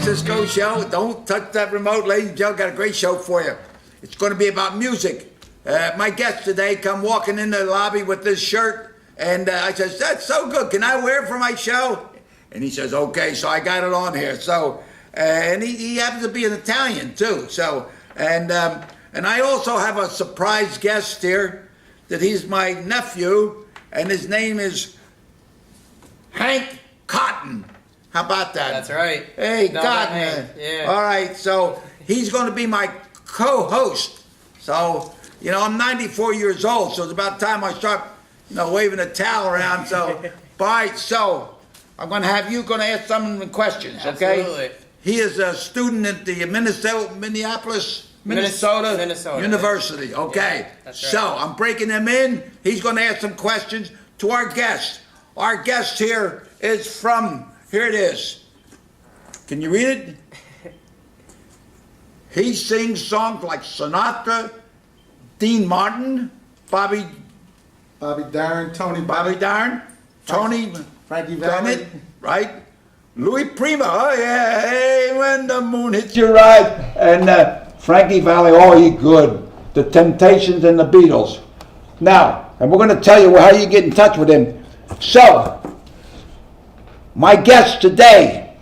Cisco show. Don't touch that remote, ladies and gentlemen. Got a great show for you. It's going to be about music. My guest today come walking in the lobby with this shirt, and I says, "That's so good. Can I wear it for my show?" And he says, "Okay." So I got it on here. So, and he happens to be an Italian too. So, and I also have a surprise guest here. That he's my nephew, and his name is Hank Cotton. How about that? That's right. Hey, Cotton. Yeah. All right, so he's going to be my co-host. So, I'm 94 years old, so it's about time I start, waving a towel around. So, so I'm going to have you ask some questions, okay? Absolutely. He is a student at the Minnesota University, okay? Yeah, that's right. So I'm breaking him in. He's going to ask some questions to our guest. Our guest here is from, here it is. Can you read it? He sings songs like Sinatra, Dean Martin, Bobby Darin, Tony Frankie Valli, right? Louis Prima, oh yeah, hey, when the moon hits your right, and Frankie Valli, oh, he good. The Temptations and the Beatles. Now, and we're going to tell you how you get in touch with him. So, my guest today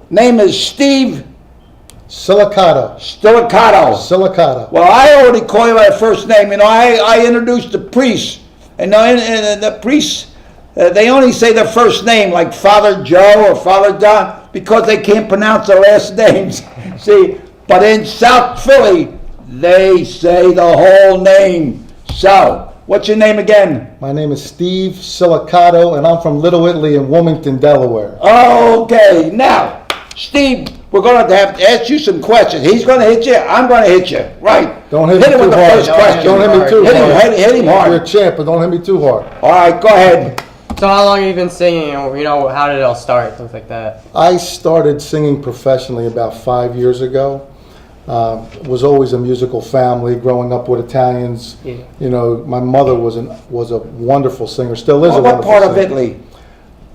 name is Steve Silicato. Well, I already call you by first name. I introduced the priests, and the priests, they only say their first name, like Father Joe or Father Don, because they can't pronounce their last names. See, but in South Philly, they say the whole name. So, what's your name again? My name is Steve Silicato, and I'm from Little Italy in Wilmington, Delaware. Okay, now, Steve, we're going to have to ask you some questions. He's going to hit you. I'm going to hit you. Right. Don't hit me him too with the hard. first question. Don't hit me too hard. Hit him hard. You're a champ, but don't hit me too hard. All right, go ahead. So how long have you been singing? How did it all start? Things like that. I started singing professionally about 5 years ago. Was always a musical family, growing up with Italians. Yeah. My mother was a wonderful singer, still is a What wonderful part singer. of Italy?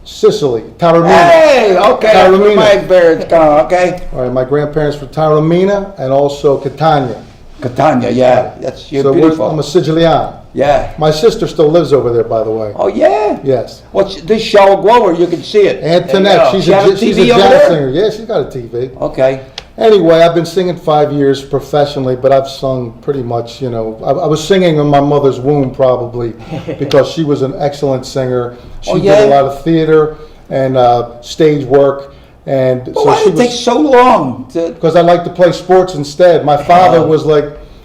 Sicily, Taormina. Hey, okay. That's where my Taormina. parents come, okay. All right, my grandparents were Taormina and also Catania. Catania, yeah. You're So beautiful. I'm a Sicilian. Yeah. My sister still lives over there, by the way. Oh, yeah? Yes. What's this show will go over, you can see it. Antoinette, she's She have a she's TV a over jazz there? singer. Yeah, she's got a TV. Okay. Anyway, I've been singing 5 years professionally, but I've sung pretty much, I was singing in my mother's womb probably because she was an excellent singer. She did a lot of theater and stage work. And Well, why did it take so long to... because I like to play sports instead. My father was like,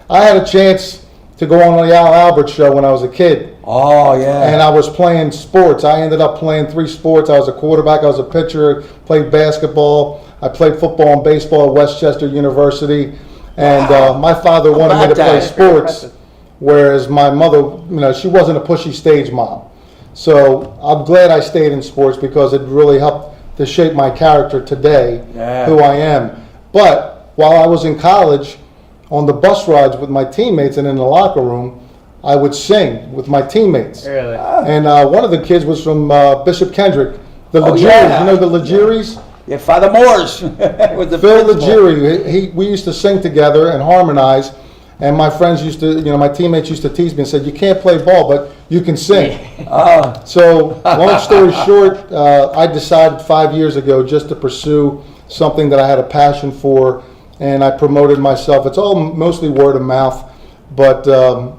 I had a chance to go on the Al Albert show when I was a kid. Oh, yeah. And I was playing sports. I ended up playing 3 sports. I was a quarterback, I was a pitcher, played basketball. I played football and baseball at Westchester University. And my father wanted me to play sports, whereas my mother, she wasn't a pushy stage mom. So I'm glad I stayed in sports because it really helped to shape my character today, who I am. But while I was in college, on the bus rides with my teammates and in the locker room, I would sing with my teammates. Really? And one of the kids was from Bishop Kendrick, the Legeries. Yeah. You know the Legeries? Yeah, Father Moores. With the Phil principal. Legere. We used to sing together and harmonize. And my friends used to, my teammates used to tease me and said, "You can't play ball, but you can sing." So, long story short, I decided 5 years ago just to pursue something that I had a passion for, and I promoted myself. It's all mostly word of mouth, but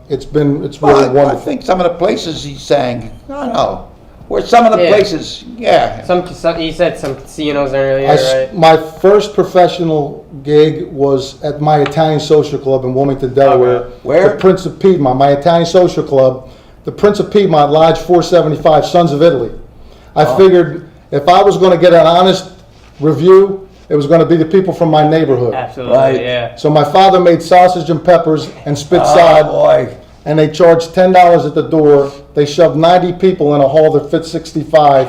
it's really wonderful. I think some of the places he sang, I don't know. Where some of the places, Some you said some casinos earlier, right? My first professional gig was at my Italian social club in Wilmington, Delaware. Okay. Where? The Prince of Piedmont, my Italian social club. The Prince of Piedmont, Lodge 475, Sons of Italy. I figured if I was going to get an honest review, it was going to be the people from my neighborhood. Absolutely, Right. yeah. So my father made sausage and peppers and spit side. boy. And they charged $10 at the door. They shoved 90 people in a hall that fit 65.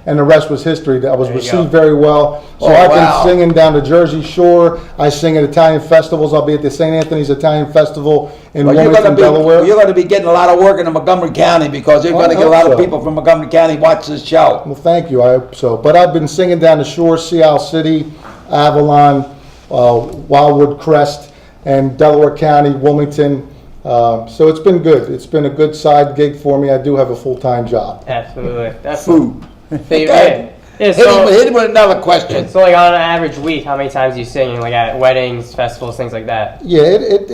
and the rest was history. I was There you received go. very well. So Oh, I've wow. been singing down the Jersey Shore. I sing at Italian festivals. I'll be at the St. Anthony's Italian Festival in Well, Wilmington, Delaware. you're going to be getting a lot of work in Montgomery County because you're Oh, going to I get a lot hope of so. people from Montgomery County watch this show. Well, thank you. I hope so. But I've been singing down the shore, Sea Isle City, Avalon, Wildwood Crest, and Delaware County, Wilmington. So it's been good. It's been a good side gig for me. I do have a full-time job. Absolutely. That's Food. favorite. Okay. Yeah, Hit so, him with another question. so like on an average week, how many times do you sing, like at weddings, festivals, things like that? Yeah, it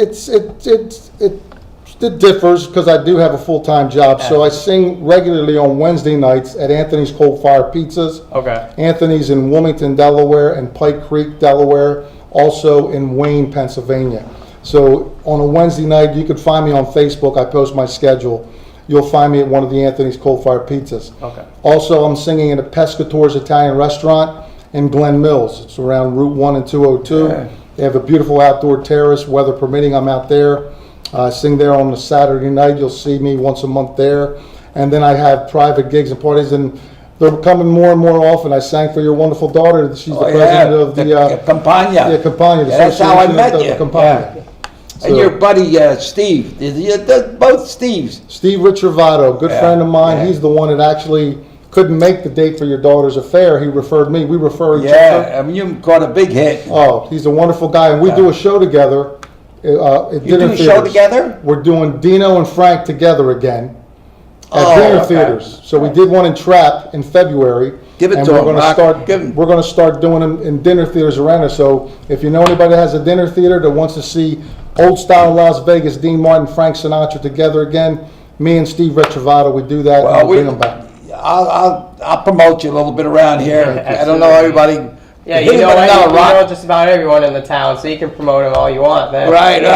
differs because I do have a full-time job. So I sing regularly on Wednesday nights at Anthony's Cold Fire Pizzas. Okay. Anthony's in Wilmington, Delaware, and Pike Creek, Delaware, also in Wayne, Pennsylvania. So on a Wednesday night, you could find me on Facebook. I post my schedule. You'll find me at one of the Anthony's Cold Fire Pizzas. Okay. Also, I'm singing at a Pescator's Italian restaurant in Glen Mills. It's around Route 1 and 202. Yeah. They have a beautiful outdoor terrace. Weather permitting, I'm out there. I sing there on a Saturday night. You'll see me once a month there. And then I have private gigs and parties, and they're coming more and more often. I sang for your wonderful daughter. She's the president of the Campagna. Campagna. The Yeah, that's how I Association met of you. Campagna. And your buddy Steve. They're both Steves. Steve Ritrovato, good Yeah, friend of mine. yeah. He's the one that actually couldn't make the date for your daughter's affair. He referred me. We refer each other. Yeah, I mean, you caught a big hit. Oh, he's a wonderful guy, and we do a show together. At You dinner do a show theaters. together? We're doing Dino and Frank together again at Oh, dinner okay. theaters. So we did one in Trap in February. Give it and to we're him, gonna Rock. start. Give him. We're going to start doing them in dinner theaters around us. So if you know anybody that has a dinner theater that wants to see old style Las Vegas, Dean Martin, Frank Sinatra together again, me and Steve Retrovato, we do that. Well, and we'll bring them back. I'll promote you a little bit around here. Yeah, I don't know absolutely. everybody. Yeah, Hit you him know, with another you rock. know just about everyone in the town, so you can promote them all you want. Then. Right. Go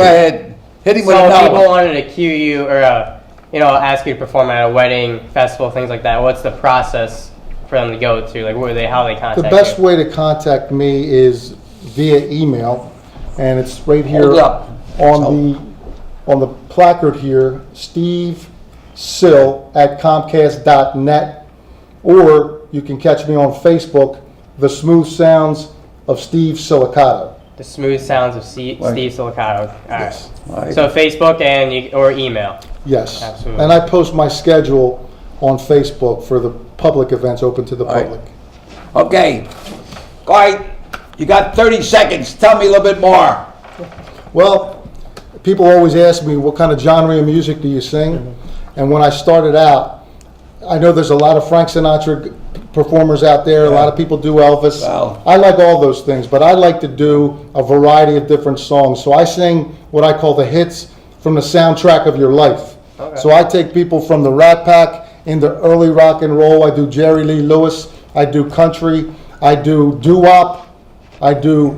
ahead. Hit him with So another people one. wanted to cue you or ask you to perform at a wedding, festival, things like that. What's the process for them to go to? Like, how they contact The best you? way to contact me is via email, and it's right here Hold up. on the placard here, stevesill@comcast.net, or you can catch me on Facebook, The Smooth Sounds of Steve Silicato. The smooth sounds of Steve Silicato. All right. Yes. Right. So Facebook or email. Yes. Absolutely. And I post my schedule on Facebook for the public events open to the Right. public. Okay. All right. You got 30 seconds. Tell me a little bit more. Well, people always ask me, what kind of genre of music do you sing? And when I started out, I know there's a lot of Frank Sinatra performers out there. A lot of people do Elvis. Wow. I like all those things, but I like to do a variety of different songs. So I sing what I call the hits from the soundtrack of your life. Okay. So I take people from the Rat Pack into early rock and roll. I do Jerry Lee Lewis. I do country. I do doo-wop. I do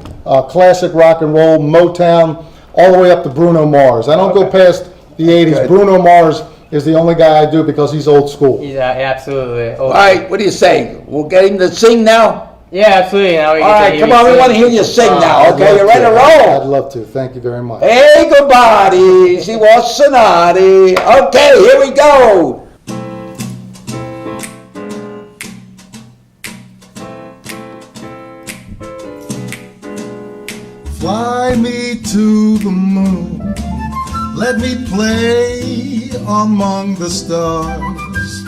classic rock and roll, Motown, all the way up to Bruno Mars. I don't go past the 80s. Good. Bruno Mars is the only guy I do because he's old school. He's absolutely. All right. What do you say? We'll get him to sing now. Yeah, absolutely. Now we All get to right. hear Come you on. We sing. want to hear you sing now. I'd Okay. love You ready to I'd roll? love to. Thank you very much. Hey, good body. She was Sonati. Okay. Here we go. Fly me to the moon, let me play among the stars.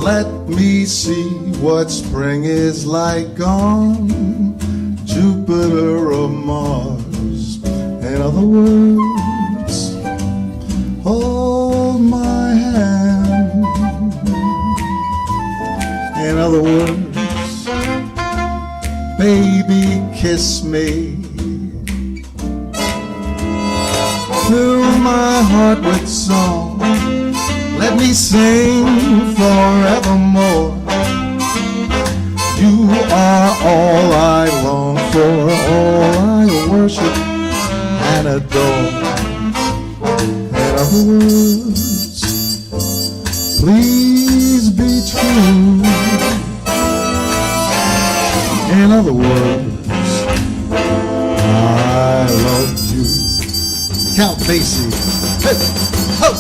Let me see what spring is like on Jupiter or Mars. In other words, hold my hand. In other words, baby, kiss me. Fill my heart with song, let me sing forevermore. You are all I long for, all I worship and adore. In other words, please be true. In other words, I love you. Count Basie. Hey, ho.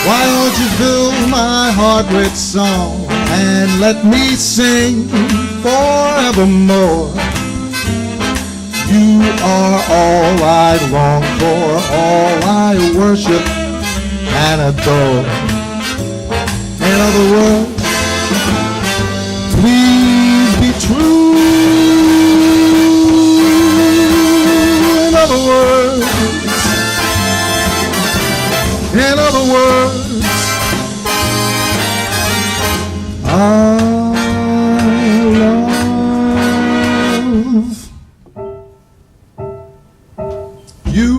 Why don't you fill my heart with song and let me sing forevermore? You are all I long for, all I worship and adore. In other words, please be true. In other words, I love you.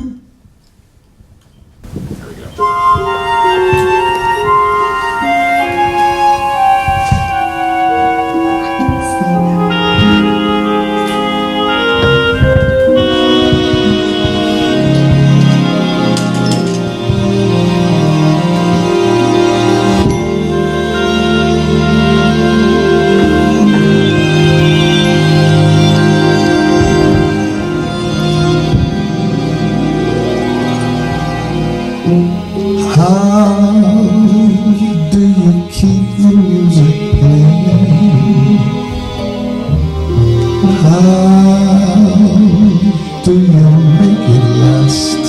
How do you keep the music playing? How do you make it last?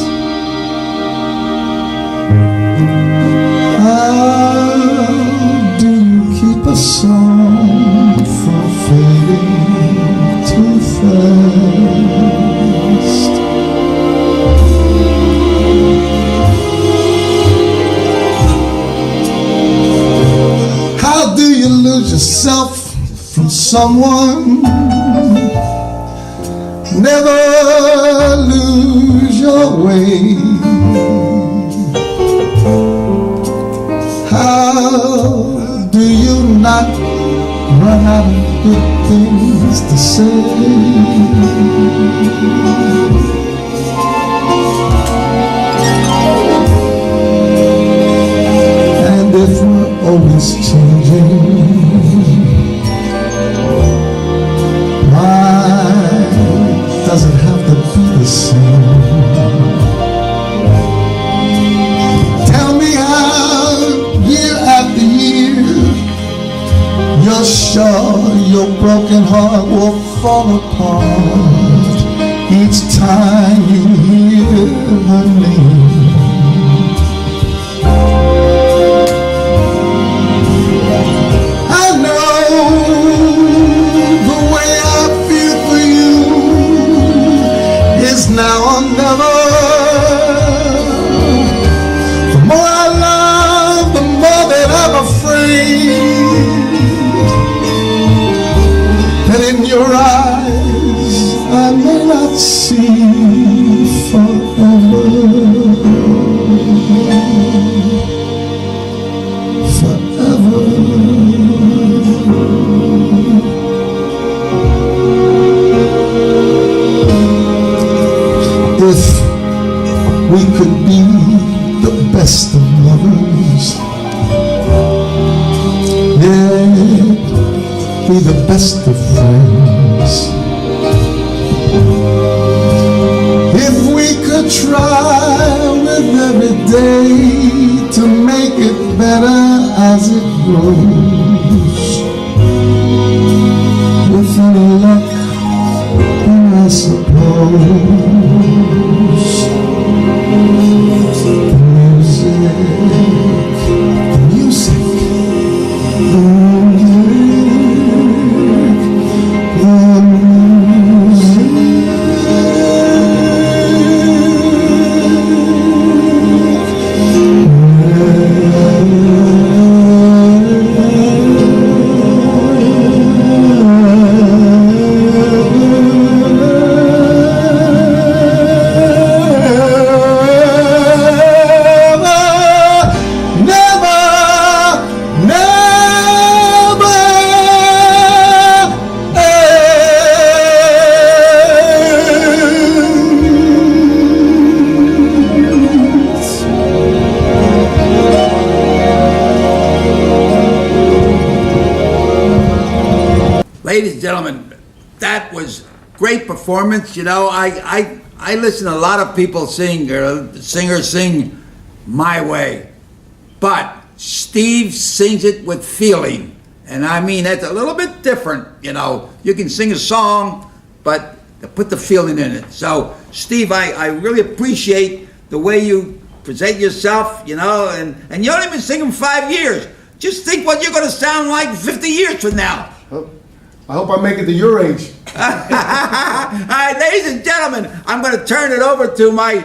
How do you keep a song from fading too fast? How do you lose yourself from someone? Never lose your way. How do you not run out of good things to say? And if we're always changing, why does it have to be the same? Tell me how, year after year, you're sure your broken heart will fall apart each time you hear her name. Now or never. The more I love, the more that I'm afraid that in your eyes I may not see forever. Forever. If we could be the best of lovers, yeah, be the best of friends. If we could try with every day to make it better as it grows, with any luck, I suppose the music, Ladies and gentlemen, that was great performance. You know, I listen to a lot of people sing, or singers sing my way. but Steve sings it with feeling. And I mean, that's a little bit different, you know. You can sing a song, but put the feeling in it. So, Steve, I really appreciate the way you present yourself, you know, and you only been singing 5 years. Just think what you're going to sound like 50 years from now. I hope I make it to your age. All right, ladies and gentlemen, I'm going to turn it over to my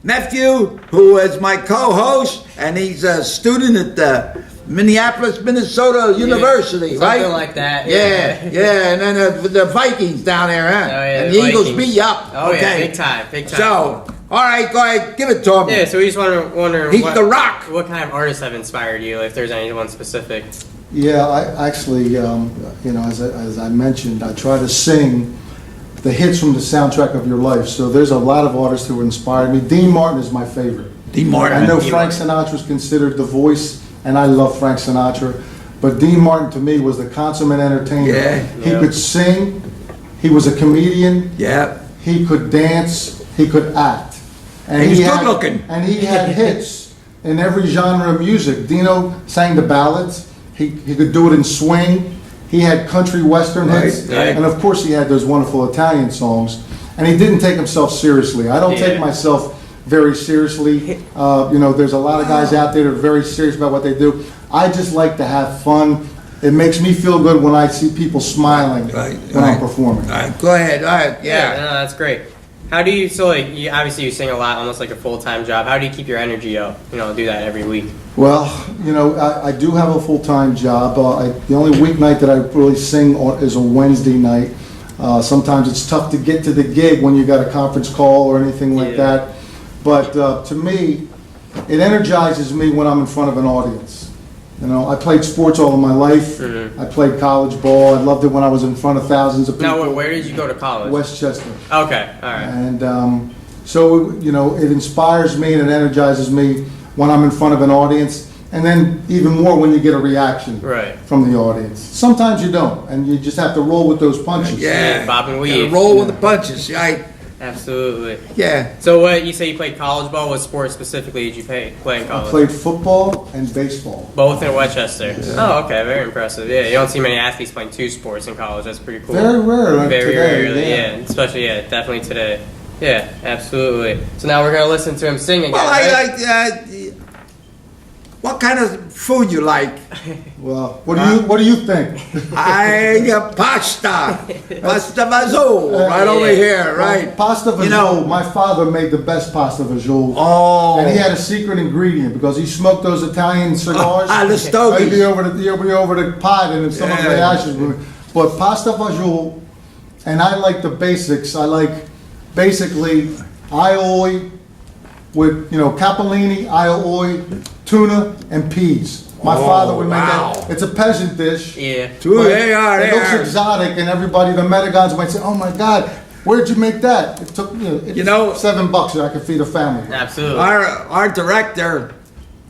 nephew, who is my co-host, and he's a student at Minneapolis, Minnesota University, right? Something like that. Yeah, and then the Vikings down there, huh? Oh, yeah, and the the Eagles Vikings. beat you up. Oh, okay. yeah, big time. So, all right, go ahead, give it to him. Yeah, so we just wondering He's the Rock. What kind of artists have inspired you, if there's anyone specific? Yeah, I actually, you know, as I mentioned, I try to sing the hits from the soundtrack of your life. So there's a lot of artists who inspired me. Dean Martin is my favorite. Dean Martin. I know Frank Sinatra is considered the voice, and I love Frank Sinatra. But Dean Martin to me was the consummate entertainer. Yeah. He could sing. He was a comedian. Yeah. He could dance. He could act. And He was had- good looking. And he had hits in every genre of music. Dino sang the ballads. He could do it in swing. He had country western hits. Right. And of course he had those wonderful Italian songs. And he didn't take himself seriously. I don't take myself very seriously. You know, there's a lot of guys out there that are very serious about what they do. I just like to have fun. It makes me feel good when I see people smiling when I'm performing. All right, go ahead. All right, Yeah, no, that's great. How do you, so like, obviously you sing a lot, almost like a full-time job. How do you keep your energy up, you know, do that every week? Well, you know, I do have a full-time job. The only weeknight that I really sing is a Wednesday night. Sometimes it's tough to get to the gig when you got a conference call or anything like that. But to me, it energizes me when I'm in front of an audience. You know, I played sports all of my life. I played college ball. I loved it when I was in front of thousands of people. Now, where did you go to college? Westchester. Okay, all right. And so, you know, it inspires me and it energizes me when I'm in front of an audience. And then even more when you get a reaction from the audience. Sometimes you don't, and you just have to roll with those punches. Yeah, bob and weave. Gotta roll with the punches, right? Absolutely. Yeah. So what, you say you played college ball? What sport specifically did you play in I college? played football and baseball. Both in Westchester. Oh, okay, very impressive. Yeah, you don't see many athletes playing two sports in college. That's pretty cool. Very rare. Like Very today, rarely, yeah. Especially, definitely today. Yeah, absolutely. So now we're gonna listen to him sing again. Well, right? I like. What kind of food you like? Well, what do you think? Pasta vazol, right over here, right? Well, pasta vazol. You know, my father made the best pasta vazol. Oh. And he had a secret ingredient because he smoked those Italian cigars. The stogies. He'd be over the pot and some of the ashes. But pasta vazol, and I like the basics. I like basically aioli with, you know, capellini, aioli, tuna, and peas. My father would make that. It's a peasant dish. Yeah. But it looks exotic, and everybody, the Metagons might say, "Oh my God, where'd you make that?" It took $7 that I could feed a family. Absolutely. Our director,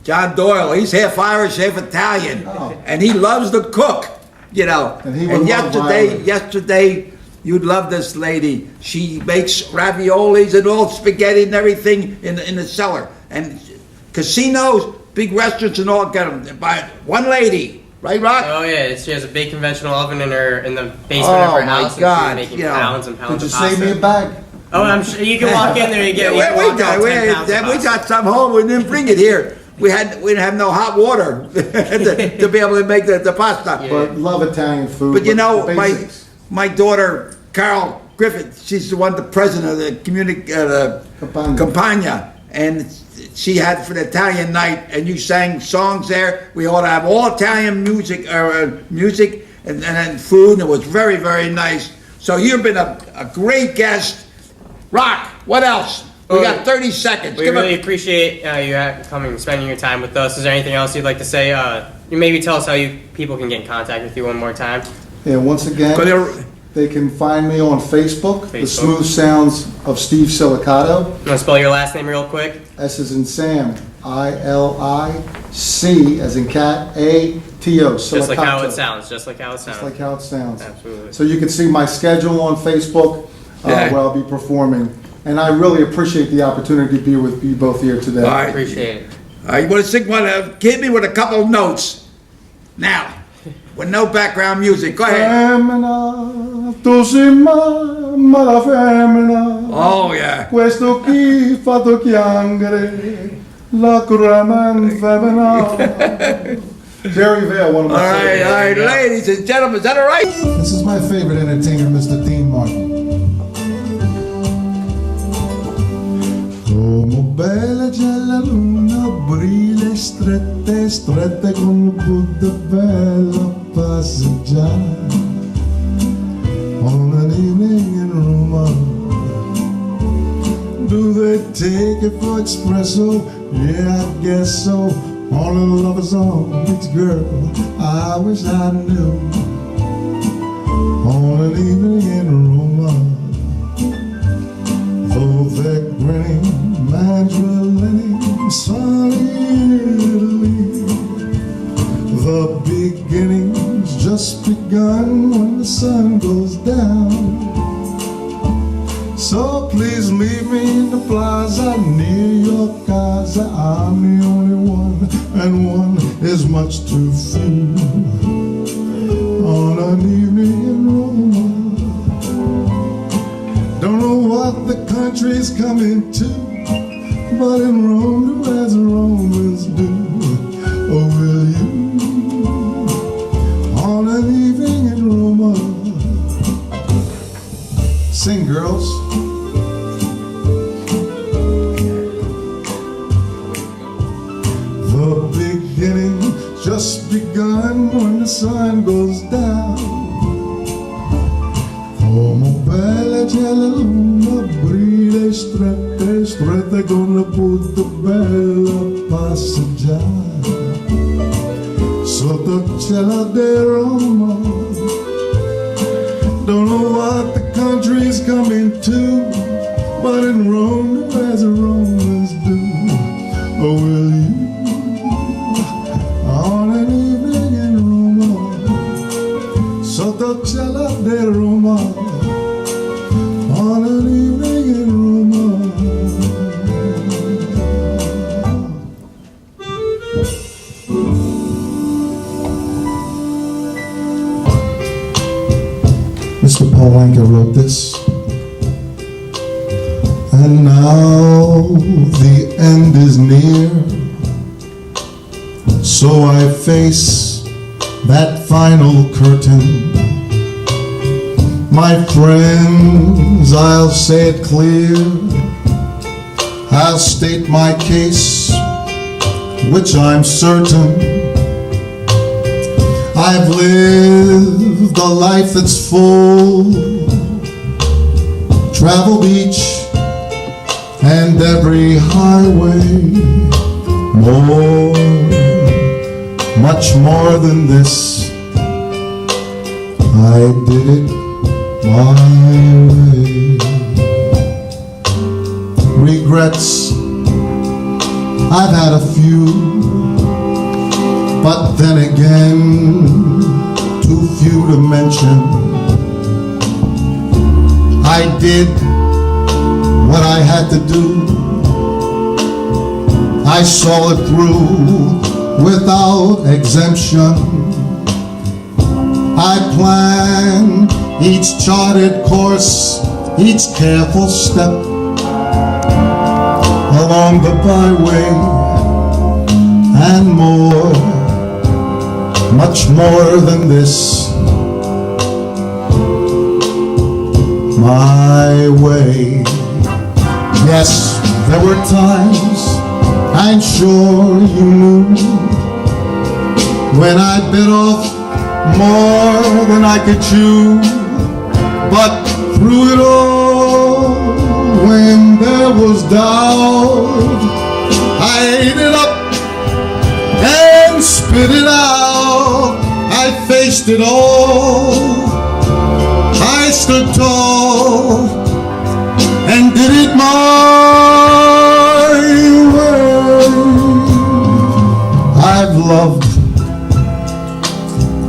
John Doyle, he's half Irish, half Italian, and he loves to cook. You know. And yesterday, you'd love this lady. She makes raviolis and all spaghetti and everything in the cellar. And casinos, big restaurants and all get them by one lady, right, Rock? Oh yeah, she has a big conventional oven in the basement of her house. Oh my God! And she's making pounds and pounds Could you of pasta. save me a bag? Oh, I'm sure you can walk in there and get. we got some home. We didn't bring it here. We didn't have no hot water to be able to make the pasta. But love Italian food. But you know, basics. my daughter Carol Griffith, she's the president of the Campagna, and she had for the Italian night, and you sang songs there. We ought to have all Italian music, and then food, and it was very, very nice. So you've been a great guest. Rock, what else? We got 30 seconds. We really appreciate you coming and spending your time with us. Is there anything else you'd like to say? You maybe tell us how people can get in contact with you one more time. Yeah, once again, they can find me on Facebook. The Smooth Sounds of Steve Silicato. You want to spell your last name real quick? S as in Sam, I-L-I-C as in cat, A-T-O. Just like how it sounds. Just like how it sounds. Just like how it sounds. Absolutely. So you can see my schedule on Facebook where I'll be performing. And I really appreciate the opportunity to be with you both here today. All right. Appreciate it. You want to sing one? Hit me with a couple notes. Now, with no background music. Go ahead. Femmina, tu sei mamma la femmina. Oh, yeah. Questo chi fatto chiangere la curaman femmina. Jerry Vale, one of my favorites. All right, ladies and gentlemen, is that all right? This is my favorite entertainer, Mr. Dean Martin. Come bella c'è la luna, brille strette, strette con il Buddha bella passeggiare. On an evening in Roma, do they take it for espresso? Yeah, I guess so. On a lover's on beach, girl, I wish I knew. On an evening in Roma, though they're grinning, man's relenting, sunny Italy. The beginning's just begun when the sun goes down. So please meet me in the plaza near your casa. I'm the only one, and one is much too few. On an evening in Roma, don't know what the country's coming to, but in Rome do as Romans do. Oh, will you? On an evening in Roma. Sing, girls. The beginning just begun when the sun goes down. Come bella c'è la luna, brille strette, strette con la Buddha bella passeggiare. Sotto il cielo di Roma, don't know what the country's coming to, but in Rome do as the Romans do. Oh, will you? On an evening in Roma, sotto il cielo di Roma, on an evening in Roma. Mr. Paul Anka wrote this. And now the end is near, so I face that final curtain. My friends, I'll say it clear, I'll state my case, which I'm certain. I've lived a life that's full, traveled each and every highway, more, much more than this. I did it my way. Regrets, I've had a few, but then again, too few to mention. I did what I had to do. I saw it through without exemption. I planned each charted course, each careful step along the byway, and more, much more than this, my way. Yes, there were times, I'm sure you knew, when I bit off more than I could chew. But through it all, when there was doubt, I ate it up and spit it out. I faced it all, I stood tall and did it my way. I've loved,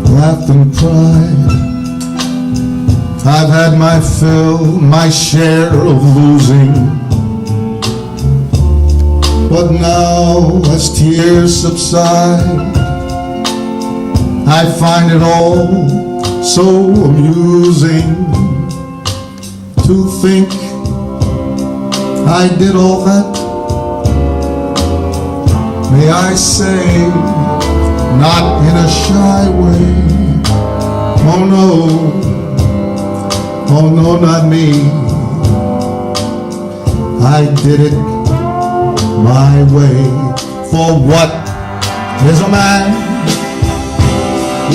laughed and cried. I've had my fill, my share of losing. But now as tears subside, I find it all so amusing to think I did all that. May I say, not in a shy way. Oh no, not me. I did it my way. For what is a man?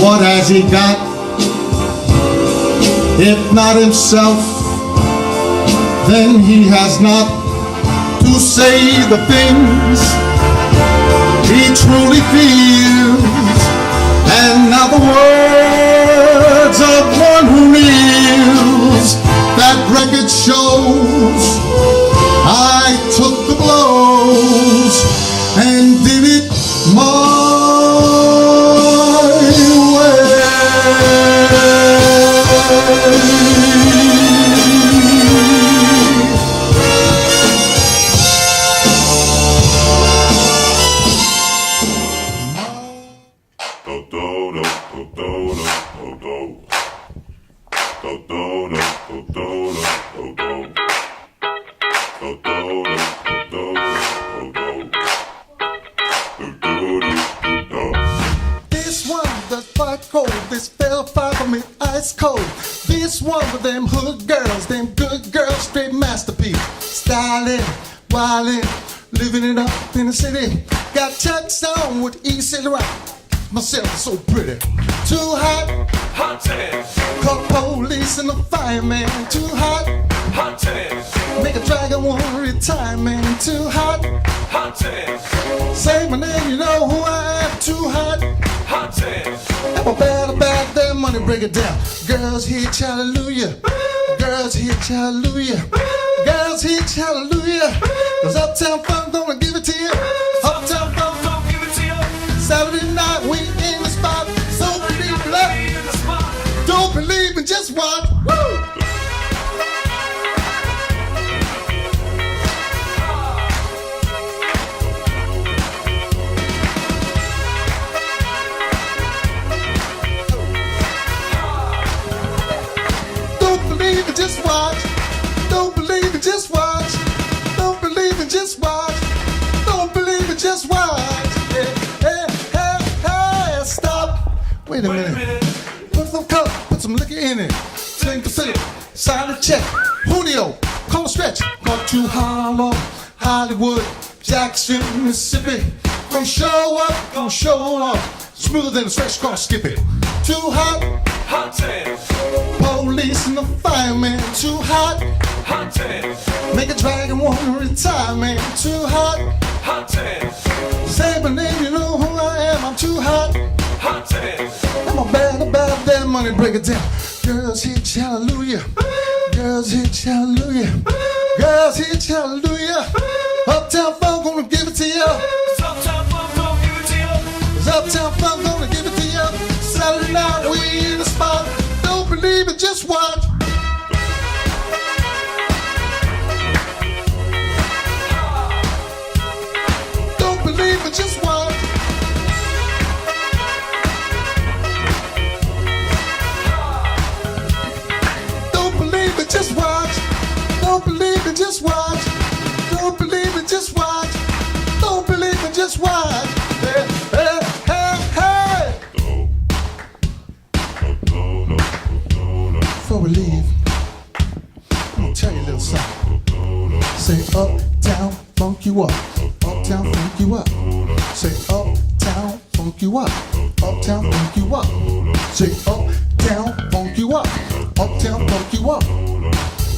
What has he got? If not himself, then he has not to say the things he truly feels. And now the words of one who kneels. That record shows I took the blows and did it my This one that's quite cold, this fell far from me ice cold. This one with them hood girls, them good girls, straight masterpiece. Styling, wildin', living it up in the city. Got chucks on with easy rock. Myself is so pretty. Too hot, Haunted, call police and the fireman. Too hot, haunted, make a dragon want retirement. Too hot, haunted, say my name, you know who I am. Too hot, haunted, I'm about that money, break it down. Girls hitch, hallelujah. Girls hitch, hallelujah. Girls hitch, hallelujah. Cause Uptown Funk gonna give it to you. Uptown Funk, don't give it to you. Saturday night we in the spot. So believe love. In the spot. Don't believe in just watch. Woo! Don't believe it, just watch. Don't believe it, just watch. Don't believe it, just watch. Don't believe it, just watch. Hey, hey, hey, hey, stop. Wait a minute. Put some color, put some liquor in it. Drink the city, sign the check. Julio, call a stretch. Go to Harlem, Hollywood, Jackson, Mississippi. Gonna show up, gonna show off. Smoother than a stretch, gonna skip it. Too hot, Haunted, police and the fireman. Too hot, haunted, make a dragon want to retire, man. Too hot, haunted, say my name, you know who I am. I'm too hot, haunted, I'm about that money, break it down. Girls hitch, hallelujah. Girls hitch, hallelujah. Girls hitch, hallelujah. Uptown Funk gonna give it to you. Uptown Funk, don't give it to you. Cause Uptown Funk gonna give it to you. Saturday night we in the spot. Don't believe it, just watch. Don't believe it, just watch. Don't believe it, just watch. Don't believe it, just watch. Don't believe it, just watch. Don't believe it, just watch. Hey, hey, hey, hey. Before we leave, I'm gonna tell you a little something. Say uptown, funk you up. Uptown, funk you up. Say uptown, funk you up. Uptown, funk you up. Say uptown, funk you up. Uptown, funk you up.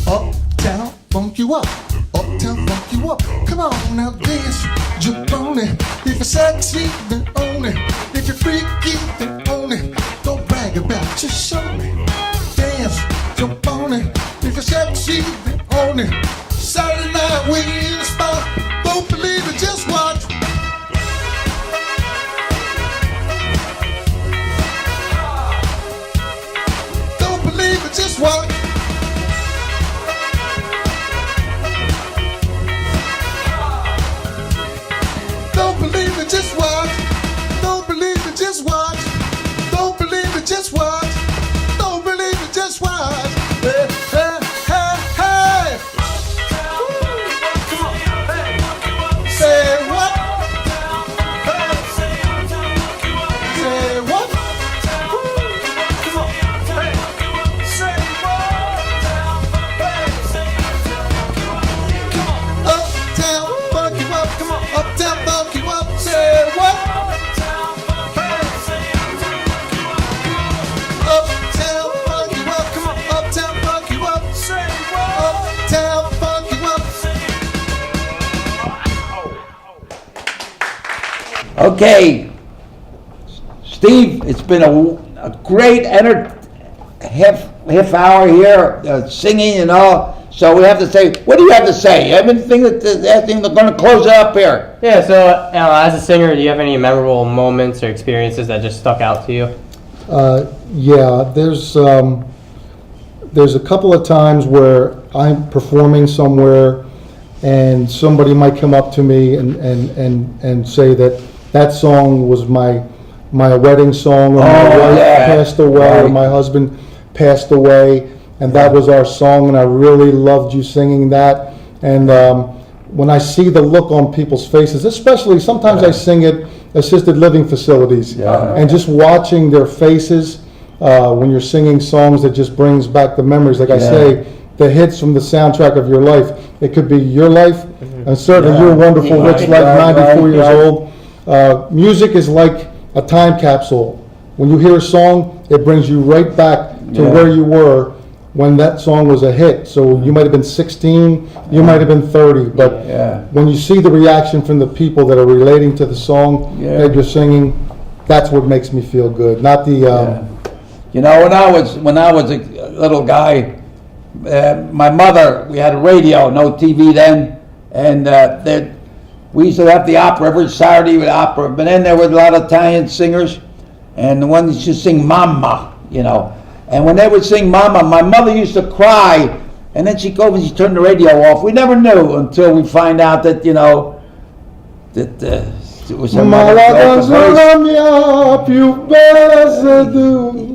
Uptown, funk you up. Uptown, funk you up. Come on now, dance, jump on it. If you're sexy, then own it. If you're freaky, then own it. Don't brag about it, just show me. Dance, jump on it. If you're sexy, then own it. Saturday night we in the spot. Don't believe it, just watch. Don't believe it, just watch. Okay, Steve, it's been a great half hour here, singing and all. So we have to say, what do you have to say? Everything that's going to close it up here. Yeah, so as a singer, do you have any memorable moments or experiences that just stuck out to you? Yeah, there's a couple of times where I'm performing somewhere and somebody might come up to me and say that song was my wedding song, or my wife passed away, or my husband passed away, and that was our song, and I really loved you singing that. And when I see the look on people's faces, especially sometimes I sing at assisted living facilities, and just watching their faces when you're singing songs, that just brings back the memories. Like I say, the hits from the soundtrack of your life. It could be your life, and certainly your wonderful rich life, 94 years old. Music is like a time capsule. When you hear a song, it brings you right back to where you were when that song was a hit. So you might have been 16, you might have been 30, but when you see the reaction from the people that are relating to the song that you're singing, that's what makes me feel good. Not the You know, when I was a little guy, my mother, we had a radio, no TV then, and we used to have the opera every Saturday with opera. But then there were a lot of Italian singers, and the ones used to sing "Mama," you know. And when they would sing "Mama," my mother used to cry, and then she'd go and she'd turn the radio off. We never knew until we find out that, you know, that it was her mother.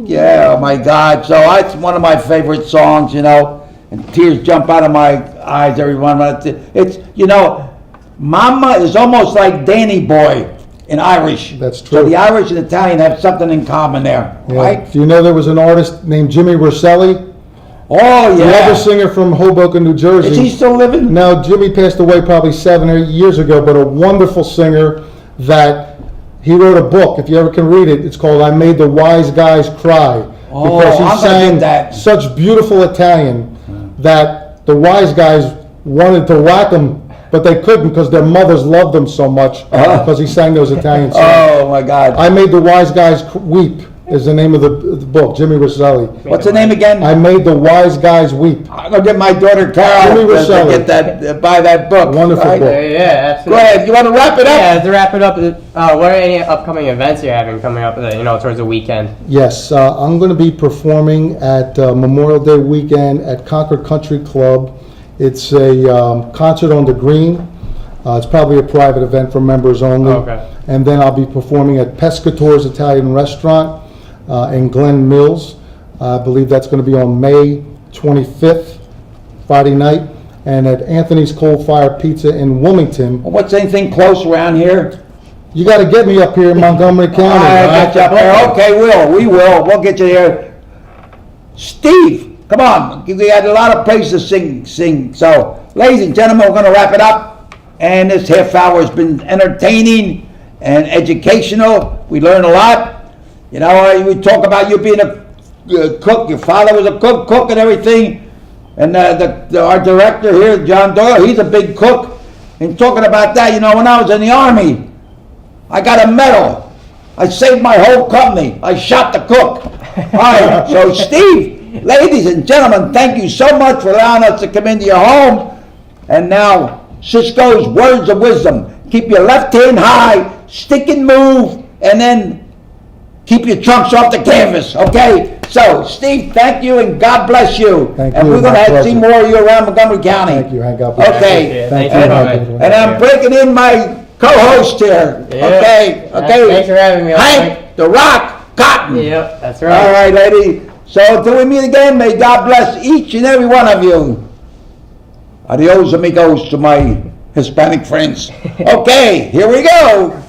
Yeah, oh my God. So it's one of my favorite songs, you know, and tears jump out of my eyes every one. It's, you know, Mama is almost like Danny Boy in Irish. That's true. So the Irish and Italian have something in common there, right? Do you know there was an artist named Jimmy Rosselli? Oh, yeah. The other singer from Hoboken, New Jersey. Is he still living? No, Jimmy passed away probably 7 or 8 years ago, but a wonderful singer that he wrote a book, if you ever can read it. It's called "I Made the Wise Guys Cry." Oh, because he I'm gonna sang get that. such beautiful Italian that the wise guys wanted to whack him, but they couldn't because their mothers loved them so much because he sang those Italian songs. Oh, my God. I Made the Wise Guys Weep is the name of the book, Jimmy Rosselli. What's the name again? I Made the Wise Guys Weep. I'm going to get my daughter Carol Jimmy to Rosselli. get that, buy that book. Wonderful book. Yeah, absolutely. Go ahead. You want to wrap it up? Yeah, to wrap it up, what are any upcoming events you're having coming up, you know, towards the weekend? Yes, I'm going to be performing at Memorial Day weekend at Concord Country Club. It's a concert on the green. It's probably a private event for members only. Okay. And then I'll be performing at Pescator's Italian Restaurant in Glen Mills. I believe that's going to be on May 25th, Friday night. And at Anthony's Coal Fire Pizza in Wilmington. Well, what's anything close around here? You got to get me up here in Montgomery County. All right, get you up there. Okay, we will. We'll get you here. Steve, come on. We had a lot of places to sing. So, ladies and gentlemen, we're going to wrap it up. And this half hour has been entertaining and educational. We learned a lot. You know, we talk about you being a cook. Your father was a cook and everything. And our director here, John Doyle, he's a big cook. And talking about that, you know, when I was in the Army, I got a medal. I saved my whole company. I shot the cook. All right, so Steve, ladies and gentlemen, thank you so much for allowing us to come into your home. And now, Cisco's words of wisdom. Keep your left hand high, stick and move, and then keep your trunks off the canvas, okay? So, Steve, thank you, and God bless you. Thank and you, we're going my to see pleasure. more of you around Montgomery County. Thank you, Hank. God bless you. Okay. Thank you, Thank you, Hank. Hank. And I'm breaking in my co-host here. Yeah. Okay. Thanks for having me. Hank, the Rock Cotton. Yep, that's right. All right, lady. So until we meet again, may God bless each and every one of you. Adios, amigos, to my Hispanic friends. Okay, here we go.